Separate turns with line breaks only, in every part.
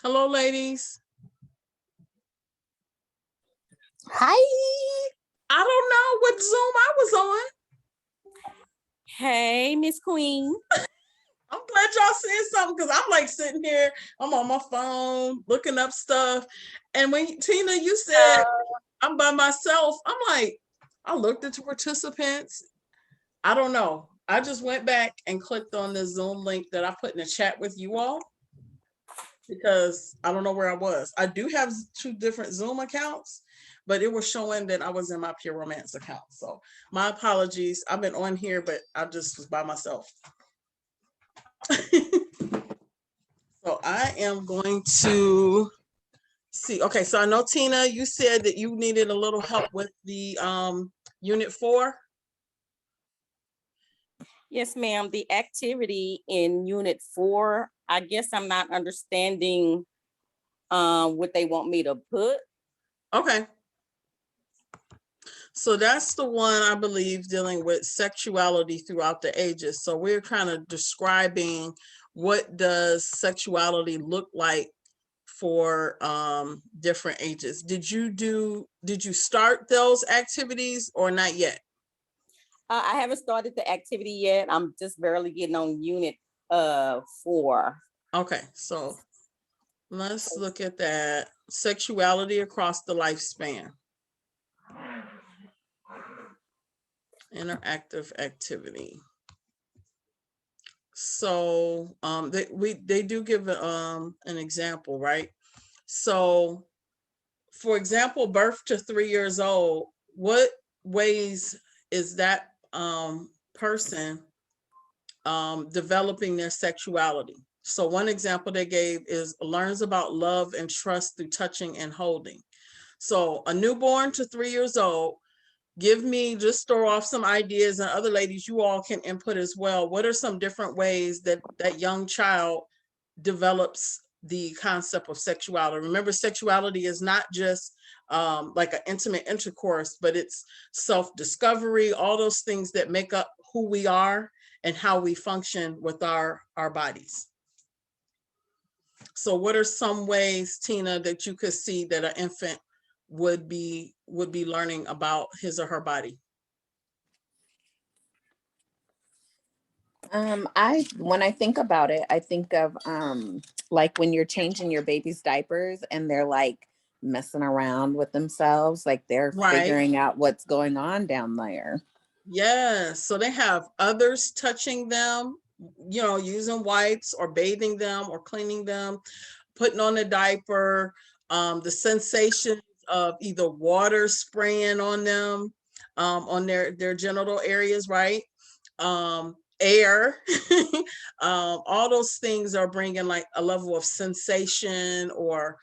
Hello, ladies.
Hi.
I don't know what Zoom I was on.
Hey, Miss Queen.
I'm glad y'all seeing something because I'm like sitting here, I'm on my phone looking up stuff. And when Tina, you said I'm by myself, I'm like, I looked at the participants. I don't know. I just went back and clicked on the Zoom link that I put in the chat with you all because I don't know where I was. I do have two different Zoom accounts, but it was showing that I was in my Pure Romance account. So my apologies. I've been on here, but I just was by myself. So I am going to see. Okay, so I know Tina, you said that you needed a little help with the unit 4.
Yes, ma'am. The activity in unit 4, I guess I'm not understanding what they want me to put.
Okay. So that's the one I believe dealing with sexuality throughout the ages. So we're kind of describing what does sexuality look like for different ages. Did you start those activities or not yet?
I haven't started the activity yet. I'm just barely getting on unit 4.
Okay, so let's look at that. Sexuality across the lifespan. Interactive activity. So they do give an example, right? So for example, birth to 3 years old, what ways is that person developing their sexuality? So one example they gave is learns about love and trust through touching and holding. So a newborn to 3 years old, give me, just throw off some ideas, and other ladies, you all can input as well. What are some different ways that that young child develops the concept of sexuality? Remember, sexuality is not just like an intimate intercourse, but it's self-discovery, all those things that make up who we are and how we function with our bodies. So what are some ways, Tina, that you could see that an infant would be learning about his or her body?
When I think about it, I think of like when you're changing your baby's diapers and they're like messing around with themselves, like they're figuring out what's going on down there.
Yes, so they have others touching them, you know, using wipes or bathing them or cleaning them, putting on a diaper, the sensation of either water spraying on them, on their genital areas, right? Air, all those things are bringing like a level of sensation or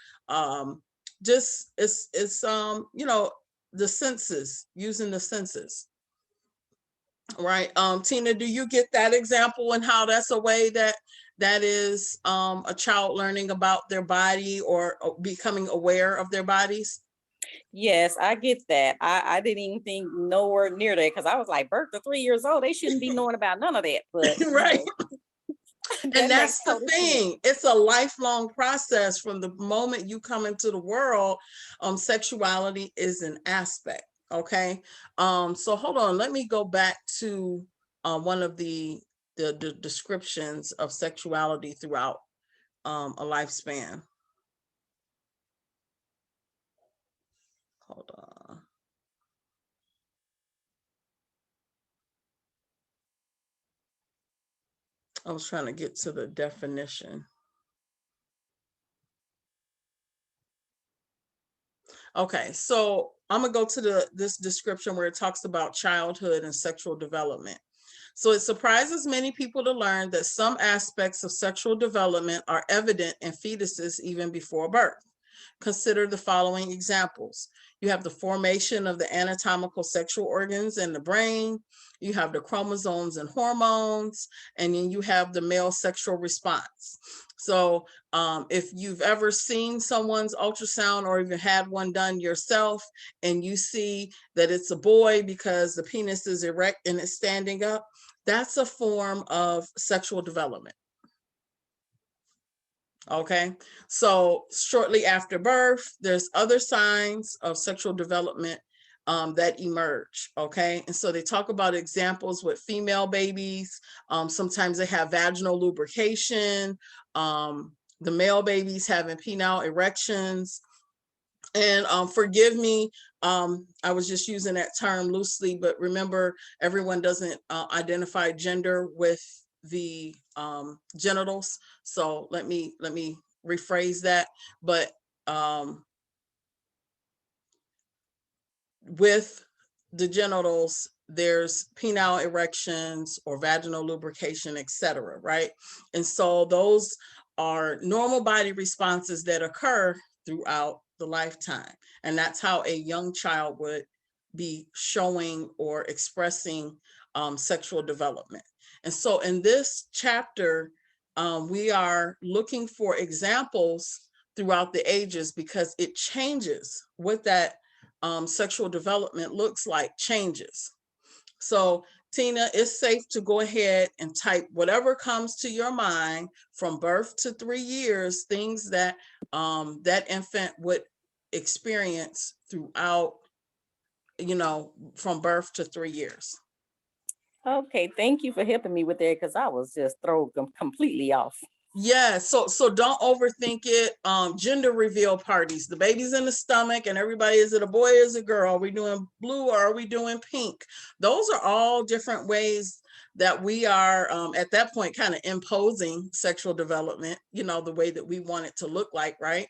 just it's you know, the senses, using the senses. Right. Tina, do you get that example and how that's a way that is a child learning about their body or becoming aware of their bodies?
Yes, I get that. I didn't even think nowhere near that because I was like, birth to 3 years old, they shouldn't be knowing about none of that. But
right. And
makes
that's the thing.
sense.
It's a lifelong process from the moment you come into the world. Sexuality is an aspect. Okay. So hold on. Let me go back to one of the descriptions of sexuality throughout a lifespan. Hold on. I was trying to get to the definition. Okay, so I'm gonna go to this description where it talks about childhood and sexual development. So it surprises many people to learn that some aspects of sexual development are evident in fetuses even before birth. Consider the following examples. You have the formation of the anatomical sexual organs in the brain, you have the chromosomes and hormones, and then you have the male sexual response. So if you've ever seen someone's ultrasound or even had one done yourself, and you see that it's a boy because the penis is erect and it's standing up, that's a form of sexual development. Okay, so shortly after birth, there's other signs of sexual development that emerge. Okay, and so they talk about examples with female babies. Sometimes they have vaginal lubrication. The male babies having penile erections. And forgive me, I was just using that term loosely, but remember, everyone doesn't identify gender with the genitals. So let me rephrase that. But with the genitals, there's penile erections or vaginal lubrication, etc. Right? And so those are normal body responses that occur throughout the lifetime. And that's how a young child would be showing or expressing sexual development. And so in this chapter, we are looking for examples throughout the ages, because it changes what that sexual development looks like, changes. So Tina, it's safe to go ahead and type whatever comes to your mind from birth to 3 years, things that that infant would experience throughout, from birth to 3 years.
Okay, thank you for helping me with that, because I was just thrown completely off.
Yeah, so don't overthink it. Gender reveal parties, the baby's in the stomach and everybody, is it a boy, is it a girl, are we doing blue or are we doing pink? Those are all different ways that we are at that point kind of imposing sexual development, the way that we want it to look like, right?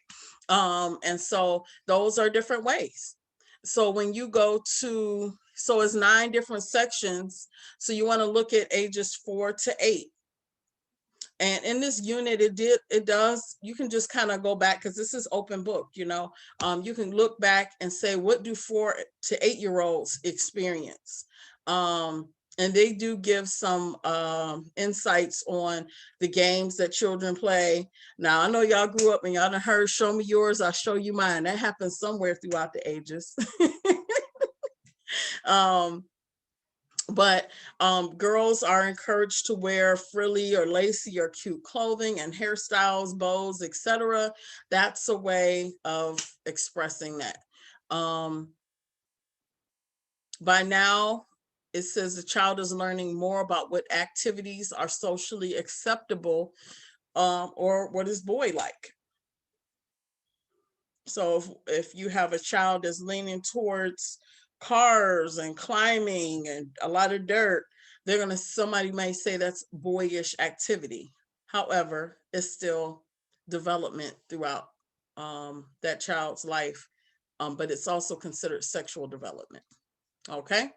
And so those are different ways. So when you go to, so it's 9 different sections, so you want to look at ages 4 to 8. And in this unit, it does, you can just kind of go back, because this is open book, you can look back and say, what do 4 to 8-year-olds experience? And they do give some insights on the games that children play. Now, I know y'all grew up and y'all done heard, show me yours, I'll show you mine. That happens somewhere throughout the ages. But girls are encouraged to wear frilly or lacy or cute clothing and hairstyles, bows, etc. That's a way of expressing that. By now, it says the child is learning more about what activities are socially acceptable, or what is boy like. So if you have a child that's leaning towards cars and climbing and a lot of dirt, somebody may say that's boyish activity. However, it's still development throughout that child's life, but it's also considered sexual development. Okay.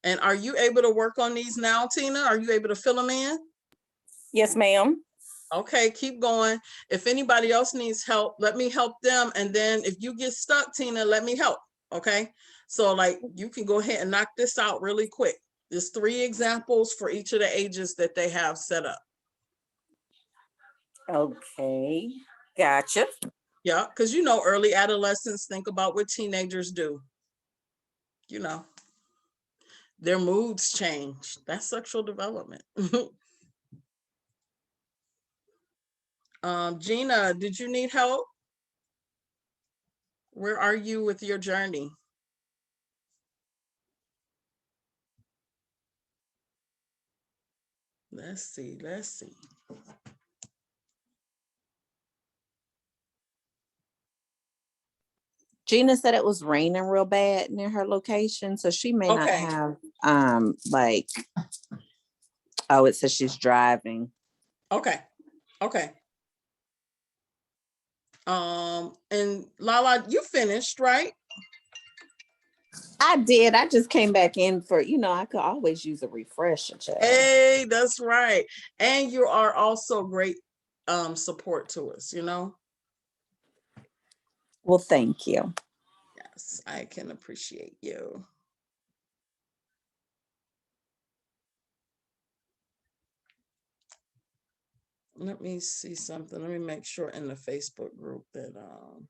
And are you able to work on these now, Tina? Are you able to fill them in?
Yes, ma'am.
Okay, keep going. If anybody else needs help, let me help them. And then if you get stuck, Tina, let me help. Okay. So like, you can go ahead and knock this out really quick. There's 3 examples for each of the ages that they have set up.
Okay, gotcha.
Yeah, because early adolescents, think about what teenagers do. Their moods change. That's sexual development. Gina, did you need help? Where are you with your journey? Let's see.
Gina said it was raining real bad near her location, so she may not have like, oh, it says she's driving.
Okay. And Lala, you finished, right?
I did. I just came back in for, I could always use a refresher.
Hey, that's right. And you are also great support to us,
Well, thank you.
Yes, I can appreciate you. Let me see something. Let me make sure in the Facebook group that do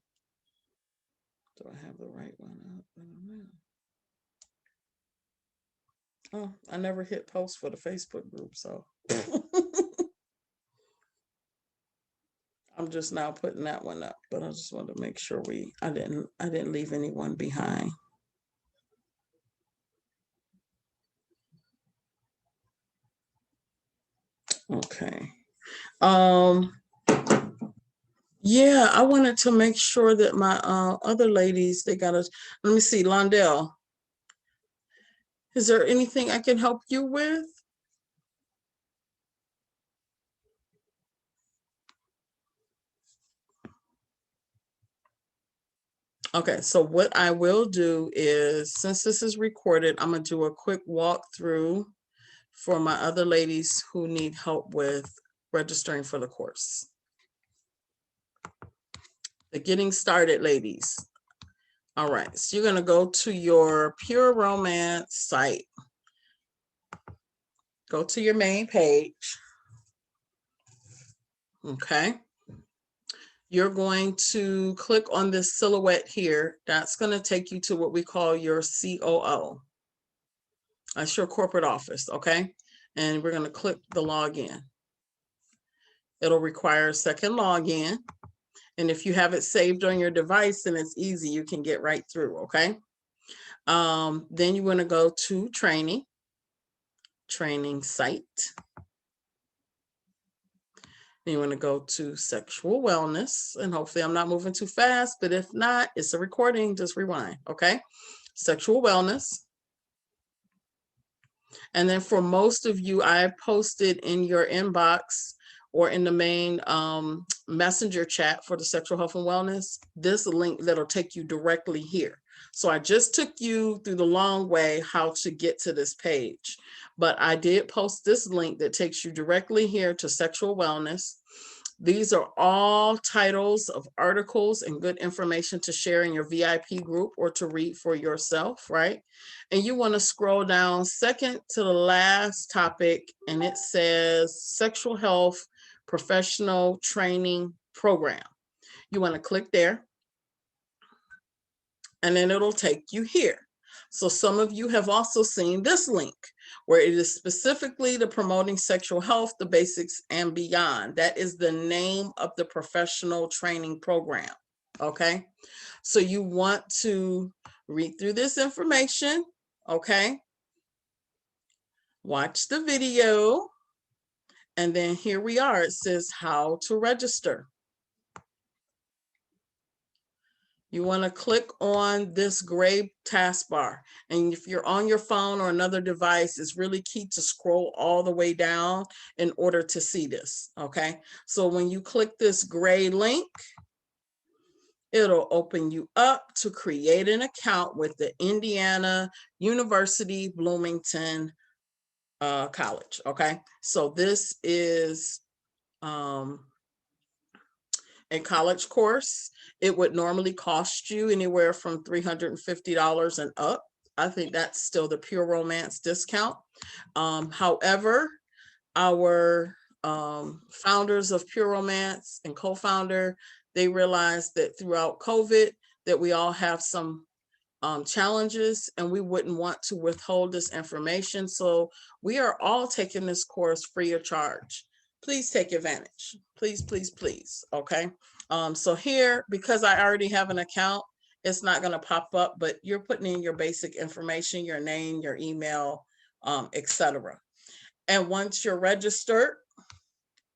I have the right one up? I don't know. Oh, I never hit post for the Facebook group, so I'm just now putting that one up, but I just wanted to make sure I didn't leave anyone behind. Okay. Um, yeah, I wanted to make sure that my other ladies, they got let me see, Londell, is there anything I can help you with? Okay, so what I will do is, since this is recorded, I'm gonna do a quick walkthrough for my other ladies who need help with registering for the course. The getting started ladies. All right, so you're gonna go to your Pure Romance site. Go to your main page. Okay. You're going to click on this silhouette here. That's gonna take you to what we call your COO. That's your corporate office, okay? And we're gonna click the login. It'll require a second login. And if you have it saved on your device, then it's easy, you can get right through, okay? Then you wanna go to training site. Then you wanna go to sexual wellness, and hopefully I'm not moving too fast, but if not, it's a recording, just rewind, okay? Sexual wellness. And then for most of you, I posted in your inbox or in the main messenger chat for the sexual health and wellness, this link that'll take you directly here. So I just took you through the long way how to get to this page, but I did post this link that takes you directly here to sexual wellness. These are all titles of articles and good information to share in your VIP group or to read for yourself, right? And you want to scroll down second to the last topic, and it says Sexual Health Professional Training Program. You want to click there, and then it'll take you here. So some of you have also seen this link where it is specifically the Promoting Sexual Health, the Basics and Beyond. That is the name of the professional training program, okay? So you want to read through this information, okay? Watch the video, and then here we are. It says how to register. You want to click on this gray taskbar. And if you're on your phone or another device, it's really key to scroll all the way down in order to see this, okay? So when you click this gray link, it'll open you up to create an account with the Indiana University Bloomington College, okay? So this is a college course. It would normally cost you anywhere from $350 and up. I think that's still the Pure Romance discount. However, our founders of Pure Romance and co-founder, they realized that throughout COVID that we all have some challenges, and we wouldn't want to withhold this information. So we are all taking this course free of charge. Please take advantage. Please, please, please. Okay. So here, because I already have an account, it's not going to pop up, but you're putting in your basic information, your name, your email, etc. And once you're registered,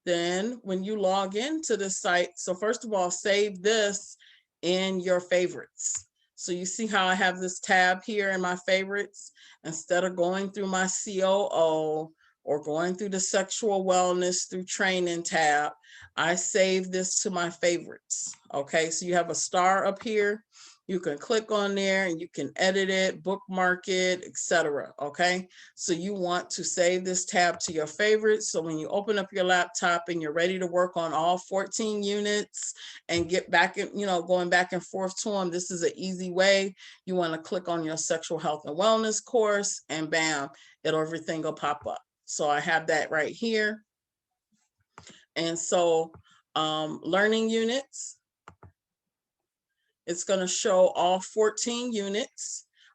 then when you log into the site, so first of all, save this in your favorites. So you see how I have this tab here in my favorites? Instead of going through my COO or going through the sexual wellness through training tab, I save this to my favorites. Okay, so you have a star up here. You can click on there and you can edit it, bookmark it, etc. Okay, so you want to save this tab to your favorites. So when you open up your laptop and you're ready to work on all 14 units and get back in, going back and forth to them, this is an easy way. You want to click on your sexual health and wellness course, and bam, everything will pop up. So I have that right here. And so learning units, it's going to show all 14 units.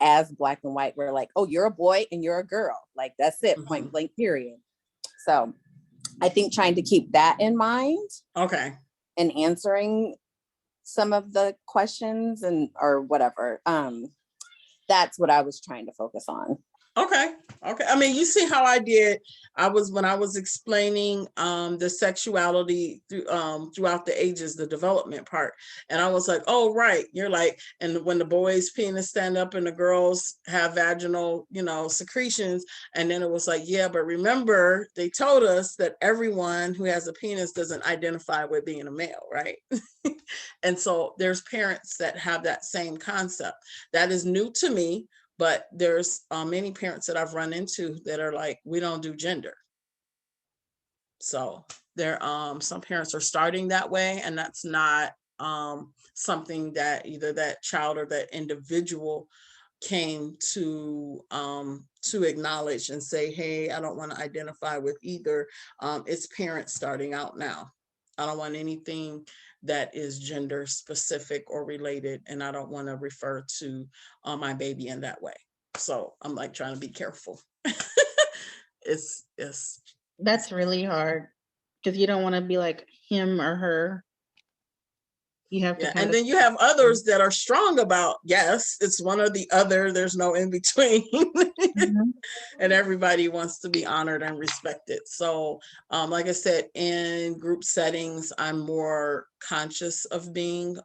as black and white. We're like, oh, you're a boy and you're a girl. Like, that's it, point
Mhm.
blank, period. So I think trying to keep that in mind.
Okay.
And answering some of the questions and or whatever. That's what I was trying to focus on.
Okay. Okay. I mean, you see how I did. When I was explaining the sexuality throughout the ages, the development part. And I was like, oh, right. You're like, and when the boys' penis stand up and the girls have vaginal, secretions. And then it was like, yeah, but remember, they told us that everyone who has a penis doesn't identify with being a male, right? And so there's parents that have that same concept. That is new to me. But there's many parents that I've run into that are like, we don't do gender. So there, some parents are starting that way, and that's not something that either that child or that individual came to acknowledge and say, hey, I don't want to identify with either. It's parents starting out now. I don't want anything that is gender specific or related, and I don't want to refer to my baby in that way. So I'm like trying to be careful. it's
That's really hard because you don't want to be like him or her. You have to
yeah.
kind
And
of
then you have others that are strong about, yes, it's one or the other. There's no in between.
Mhm.
And everybody wants to be honored and respected. So like I said, in group settings, I'm more conscious of being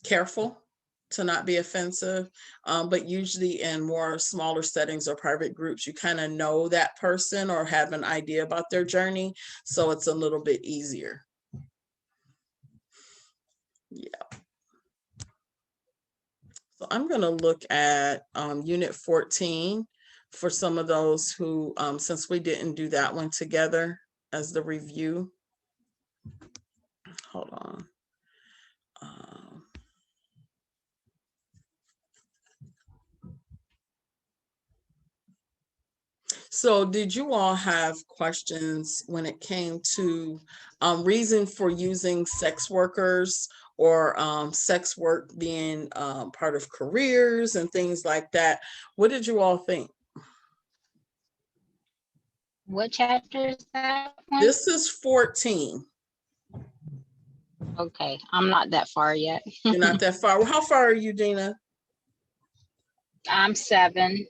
careful to not be offensive. But usually in more smaller settings or private groups, you kind of know that person or have an idea about their journey. So it's a little bit easier. Yeah. So I'm going to look at Unit 14 for some of those who, since we didn't do that one together as the review. Hold on. So did you all have questions when it came to reason for using sex workers or sex work being part of careers and things like that? What did you all think?
What chapter is that one?
This is 14.
Okay, I'm not that far yet.
You're not that far. How far are you, Gina?
I'm 7.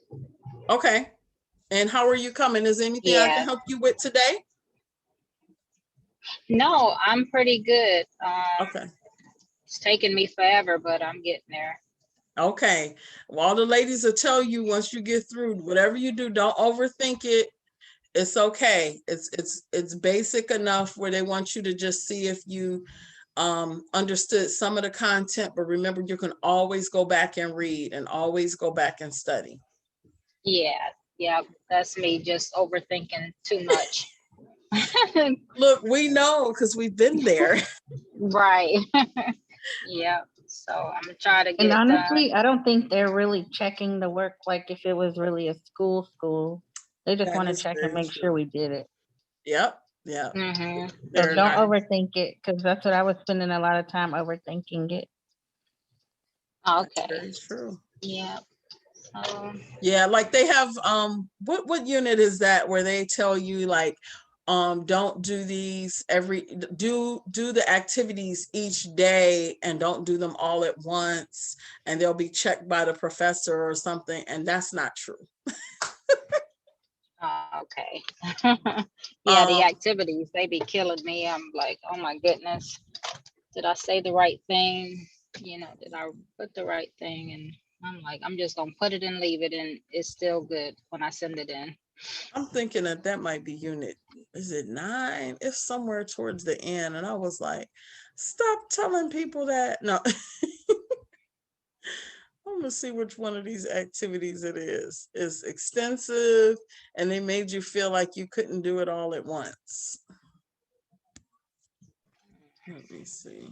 Okay. And how are you coming? Is there anything I can
Yeah.
help you with today?
No, I'm pretty good.
Okay.
It's taking me forever, but I'm getting there.
Okay. Well, all the ladies will tell you once you get through, whatever you do, don't overthink it. It's okay. It's basic enough where they want you to just see if you understood some of the content, but remember, you can always go back and read and always go back and study.
Yeah, that's me just overthinking too much.
Look, we know because we've been there.
Right. Yeah. So I'm gonna try to get
And
it done.
honestly, I don't think they're really checking the work like if it was really a school. They just
That
want to
is
check and
very
make
true.
sure we did it.
Yep. Yeah.
Mm-hmm.
So
They're
don't
not.
overthink it because that's what I was spending a lot of time overthinking it.
That's
Okay.
very true.
Yeah. So
Yeah, like they have what unit is that where they tell you like don't do these do the activities each day and don't do them all at once, and they'll be checked by the professor or something, and that's not true.
okay. Yeah, the
Um
activities, they be killing me. I'm like, oh my goodness. Did I say the right thing? Did I put the right thing? And I'm like, I'm just gonna put it and leave it, and it's still good when I send it in.
I'm thinking that might be unit, is it 9? It's somewhere towards the end, and I was like, stop telling people that. No. I'm gonna see which one of these activities it is. It's extensive and they made you feel like you couldn't do it all at once. Let me see.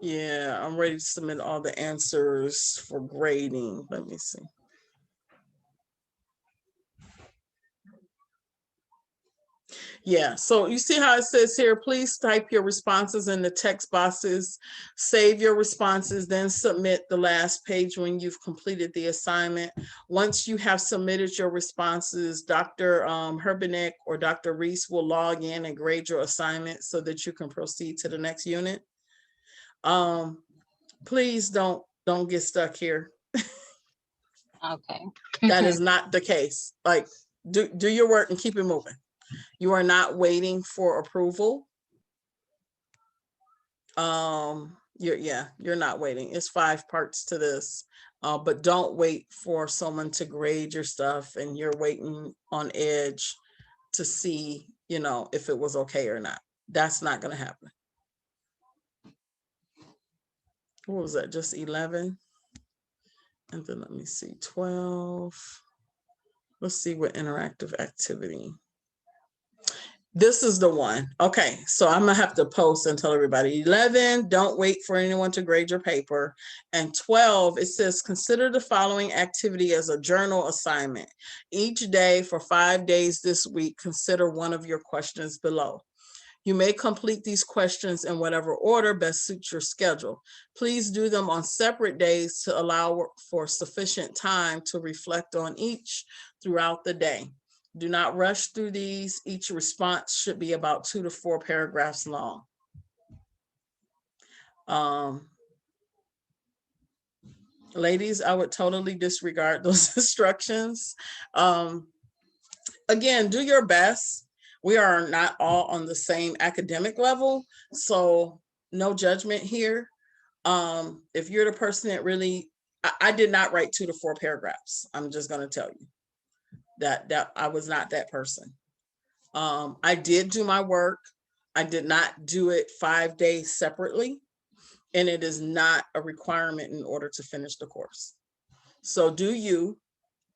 Yeah, I'm ready to submit all the answers for grading. Let me see. Yeah, so you see how it says here, please type your responses in the text boxes, save your responses, then submit the last page when you've completed the assignment. Once you have submitted your responses, Dr. Herbenek or Dr. Reese will log in and grade your assignment so that you can proceed to the next unit. Please don't get stuck here.
Okay.
That is not the case. Like, do your work and keep it moving. You are not waiting for approval. You're not waiting. It's 5 parts to this, but don't wait for someone to grade your stuff and you're waiting on edge to see, if it was okay or not. That's not going to happen. What was that? Just 11? And then let me see, 12. Let's see what interactive activity. This is the one. Okay, so I'm gonna have to post and tell everybody. 11, don't wait for anyone to grade your paper. And 12, it says, consider the following activity as a journal assignment. Each day for 5 days this week, consider one of your questions below. You may complete these questions in whatever order best suits your schedule. Please do them on separate days to allow for sufficient time to reflect on each throughout the day. Do not rush through these. Each response should be about 2 to 4 paragraphs long. Ladies, I would totally disregard those instructions. Again, do your best. We are not all on the same academic level, so no judgment here. If you're the person that really, I did not write 2 to 4 paragraphs. I'm just going to tell you that I was not that person. I did do my work. I did not do it 5 days separately, and it is not a requirement in order to finish the course. So do you.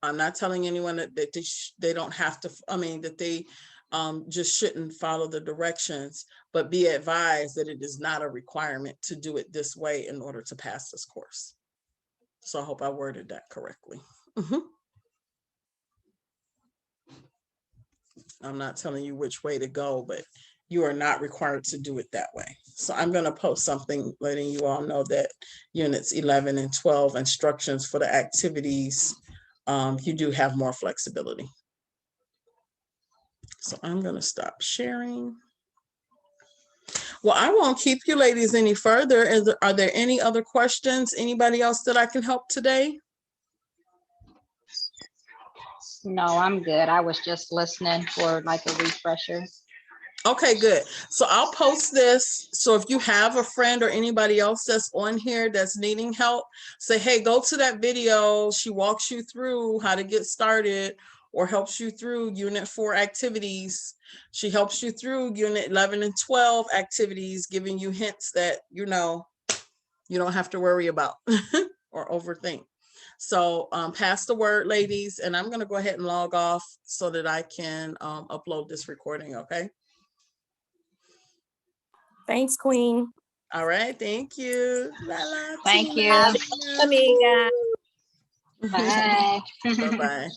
I'm not telling anyone that they don't have to, that they just shouldn't follow the directions, but be advised that it is not a requirement to do it this way in order to pass this course. So I hope I worded that correctly. I'm not telling you which way to go, but you are not required to do it that way. So I'm going to post something letting you all know that units 11 and 12 instructions for the activities, you do have more flexibility. So I'm going to stop sharing. Well, I won't keep you ladies any further. Are there any other questions? Anybody else that I can help today?
No, I'm good. I was just listening for like a refresher.
Okay, good. So I'll post this. So if you have a friend or anybody else that's on here that's needing help, say, hey, go to that video. She walks you through how to get started or helps you through unit 4 activities. She helps you through unit 11 and 12 activities, giving you hints that, you don't have to worry about or overthink. So pass the word, ladies, and I'm going to go ahead and log off so that I can upload this recording, okay?
Thanks, Queen.
All right, thank you.
Thank you.
Amiga.
Bye.
Bye-bye.